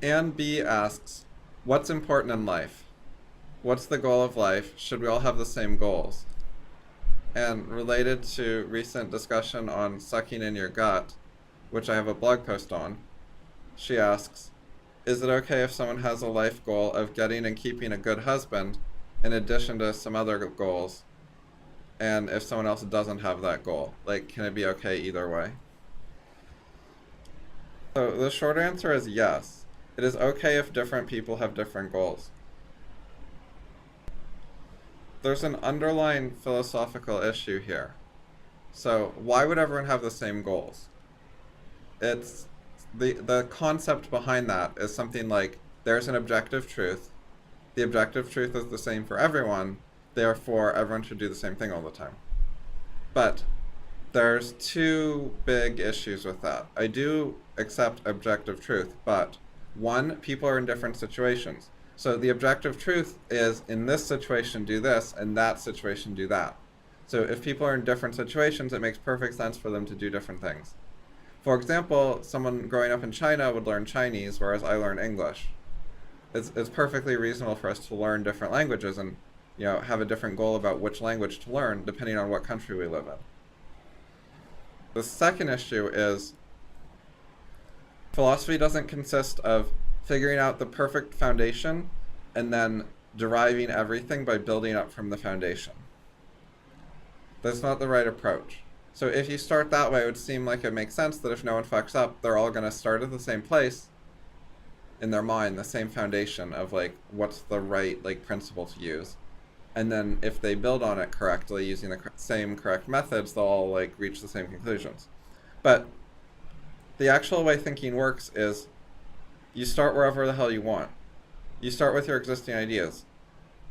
Anne B asks, what's important in life? What's the goal of life? Should we all have the same goals? And related to recent discussion on sucking in your gut, which I have a blog post on, she asks, is it okay if someone has a life goal of getting and keeping a good husband in addition to some other goals? And if someone else doesn't have that goal, like, can it be okay either way? So the short answer is yes. It is okay if different people have different goals. There's an underlying philosophical issue here. So why would everyone have the same goals? It's the concept behind that is something like there's an objective truth. The objective truth is the same for everyone, therefore everyone should do the same thing all the time. But there's two big issues with that. I do accept objective truth, but one, people are in different situations. So the objective truth is, in this situation do this, and that situation do that. So if people are in different situations, it makes perfect sense for them to do different things. For example, someone growing up in China would learn Chinese, whereas I learn English. It's perfectly reasonable for us to learn different languages and have a different goal about which language to learn depending on what country we live in. The second issue is philosophy doesn't consist of figuring out the perfect foundation and then deriving everything by building up from the foundation. That's not the right approach. So if you start that way, it would seem like it makes sense that if no one fucks up, they're all going to start at the same place in their mind, the same foundation of what's the right principle to use. And then if they build on it correctly using the same correct methods, they'll all reach the same conclusions. But the actual way thinking works is you start wherever the hell you want. You start with your existing ideas.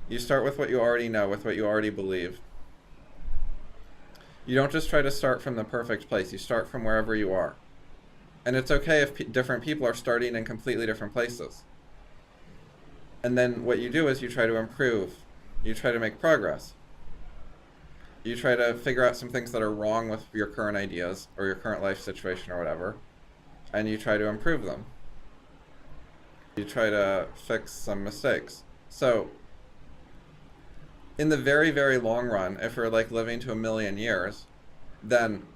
You start with what you already know, with what you already believe. You don't just try to start from the perfect place. You start from wherever you are. And it's okay if different people are starting in completely different places. And then what you do is you try to improve. You try to make progress. You try to figure out some things that are wrong with your current ideas or your current life situation or whatever, and you try to improve them. You try to fix some mistakes. So in the very, very long run, if we're living to 1,000,000 years, then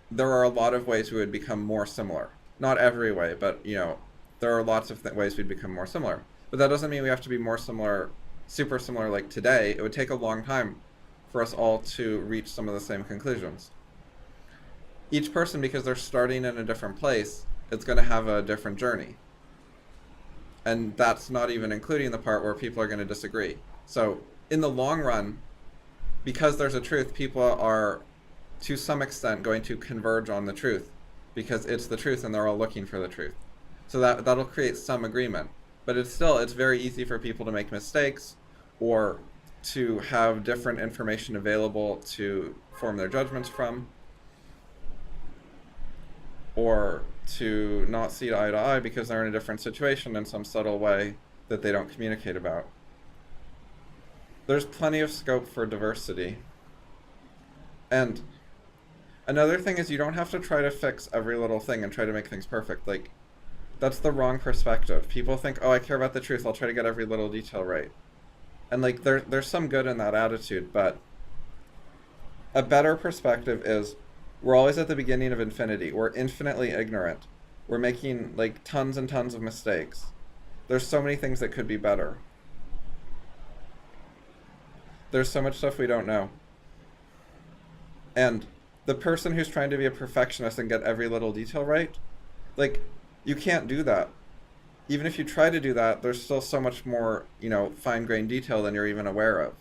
there are a lot of ways we would become more similar. Not every way, but there are lots of ways we'd become more similar. But that doesn't mean we have to be more similar, super similar like today. It would take a long time for us all to reach some of the same conclusions. Each person, because they're starting in a different place, is going to have a different journey. And that's not even including the part where people are going to disagree. So in the long run, because there's a truth, people are to some extent going to converge on the truth because it's the truth and they're all looking for the truth. So that'll create some agreement. But it's very easy for people to make mistakes or to have different information available to form their judgments from, or to not see eye to eye because they're in a different situation in some subtle way that they don't communicate about. There's plenty of scope for diversity. And another thing is you don't have to try to fix every little thing and try to make things perfect. That's the wrong perspective. People think, oh, I care about the truth, I'll try to get every little detail right. And there's some good in that attitude, but a better perspective is we're always at the beginning of infinity. We're infinitely ignorant. We're making tons and tons of mistakes. There's so many things that could be better. There's so much stuff we don't know. And the person who's trying to be a perfectionist and get every little detail right, you can't do that. Even if you try to do that, there's still so much more, fine-grained detail than you're even aware of.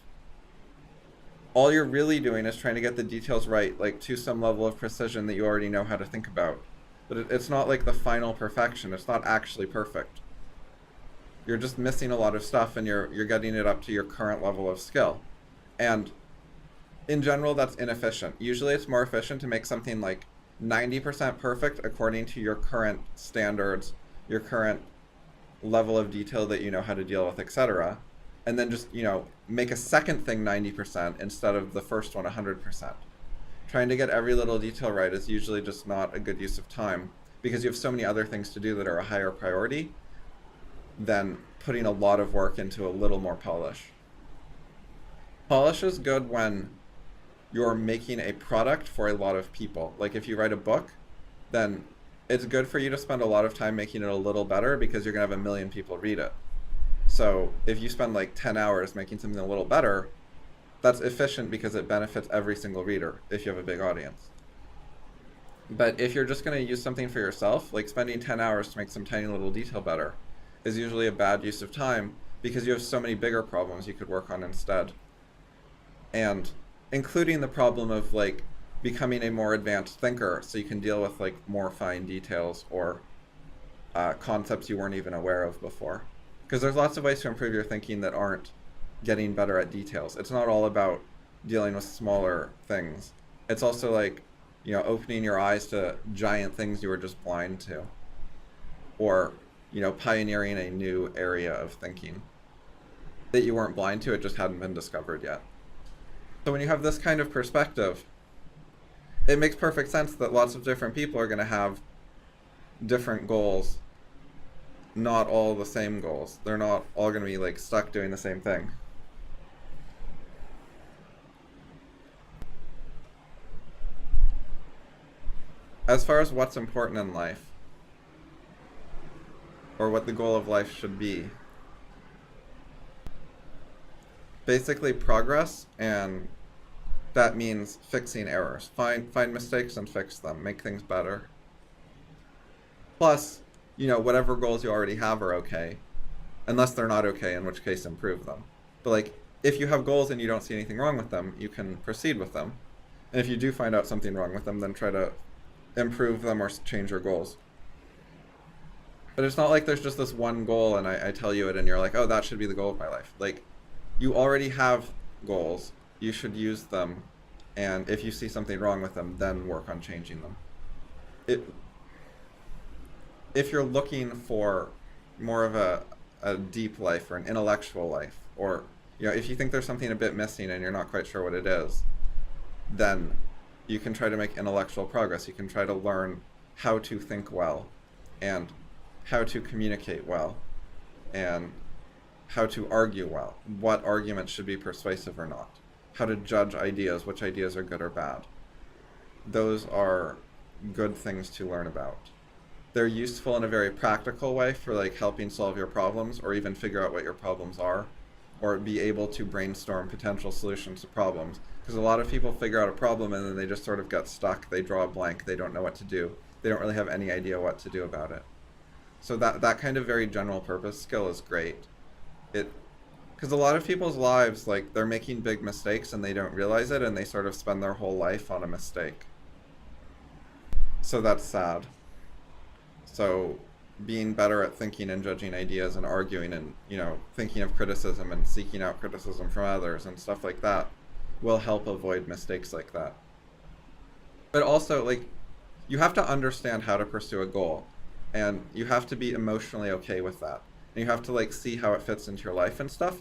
All you're really doing is trying to get the details right, to some level of precision that you already know how to think about. But it's not the final perfection. It's not actually perfect. You're just missing a lot of stuff and you're getting it up to your current level of skill. And in general, that's inefficient. Usually it's more efficient to make something 90% perfect according to your current standards, your current level of detail that you know how to deal with, etc. And then just, make a second thing 90% instead of the first one 100%. Trying to get every little detail right is usually just not a good use of time because you have so many other things to do that are a higher priority. than putting a lot of work into a little more polish. Polish is good when you're making a product for a lot of people. Like if you write a book, then it's good for you to spend a lot of time making it a little better because you're gonna have 1 million people read it. So if you spend like 10 hours making something a little better, that's efficient because it benefits every single reader if you have a big audience. But if you're just gonna use something for yourself, like spending 10 hours to make some tiny little detail better is usually a bad use of time because you have so many bigger problems you could work on instead. And including the problem of like becoming a more advanced thinker so you can deal with like more fine details or concepts you weren't even aware of before. Because there's lots of ways to improve your thinking that aren't getting better at details. It's not all about dealing with smaller things. It's also like, you know, opening your eyes to giant things you were just blind to. Or, you know, pioneering a new area of thinking that you weren't blind to, it just hadn't been discovered yet. So when you have this kind of perspective, it makes perfect sense that lots of different people are going to have different goals, not all the same goals. They're not all going to be like stuck doing the same thing. As far as what's important in life, or what the goal of life should be, basically progress, and that means fixing errors. Find mistakes and fix them. Make things better. Plus, you know, whatever goals you already have are okay, unless they're not okay, in which case improve them. But like, if you have goals and you don't see anything wrong with them, you can proceed with them. And if you do find out something wrong with them, then try to improve them or change your goals. But it's not like there's just this one goal and I tell you it and you're like, oh, that should be the goal of my life. Like, you already have goals. You should use them. And if you see something wrong with them, then work on changing them. If you're looking for more of a deep life or an intellectual life, or, you know, if you think there's something a bit missing and you're not quite sure what it is, then you can try to make intellectual progress. You can try to learn how to think well and how to communicate well and how to argue well, what arguments should be persuasive or not, how to judge ideas, which ideas are good or bad. Those are good things to learn about. They're useful in a very practical way for like helping solve your problems or even figure out what your problems are, or be able to brainstorm potential solutions to problems. Because a lot of people figure out a problem and then they just sort of get stuck, they draw a blank, they don't know what to do, they don't really have any idea what to do about it. So that kind of very general purpose skill is great. Because a lot of people's lives, like, they're making big mistakes and they don't realize it, and they sort of spend their whole life on a mistake. So that's sad. So being better at thinking and judging ideas and arguing and, you know, thinking of criticism and seeking out criticism from others and stuff like that will help avoid mistakes like that. But also, like, you have to understand how to pursue a goal, and you have to be emotionally okay with that. And you have to like see how it fits into your life and stuff.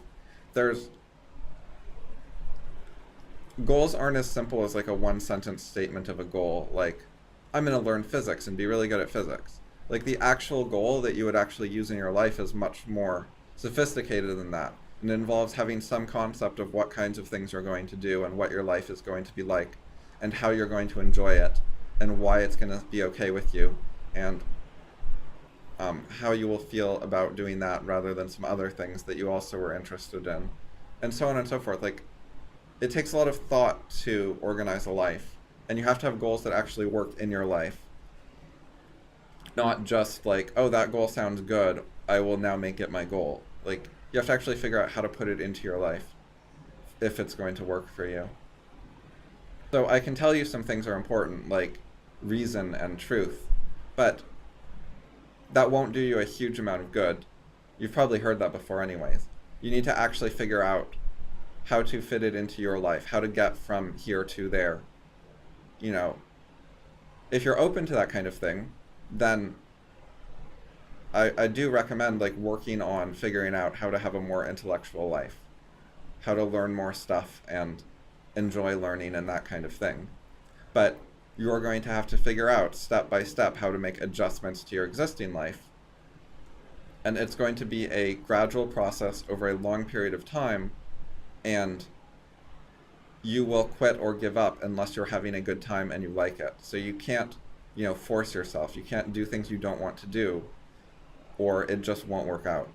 Goals aren't as simple as like a one sentence statement of a goal, like, I'm gonna learn physics and be really good at physics. Like, the actual goal that you would actually use in your life is much more sophisticated than that. And it involves having some concept of what kinds of things you're going to do and what your life is going to be like and how you're going to enjoy it and why it's gonna be okay with you and how you will feel about doing that rather than some other things that you also were interested in, and so on and so forth. Like, it takes a lot of thought to organize a life, and you have to have goals that actually work in your life. Not just like, oh, that goal sounds good, I will now make it my goal. Like, you have to actually figure out how to put it into your life if it's going to work for you. So I can tell you some things are important, like reason and truth, but that won't do you a huge amount of good. You've probably heard that before anyways. You need to actually figure out how to fit it into your life, how to get from here to there. You know, if you're open to that kind of thing, then I do recommend like working on figuring out how to have a more intellectual life, how to learn more stuff and enjoy learning and that kind of thing. But you're going to have to figure out step by step how to make adjustments to your existing life And it's going to be a gradual process over a long period of time, and you will quit or give up unless you're having a good time and you like it. So you can't, force yourself. You can't do things you don't want to do, or it just won't work out.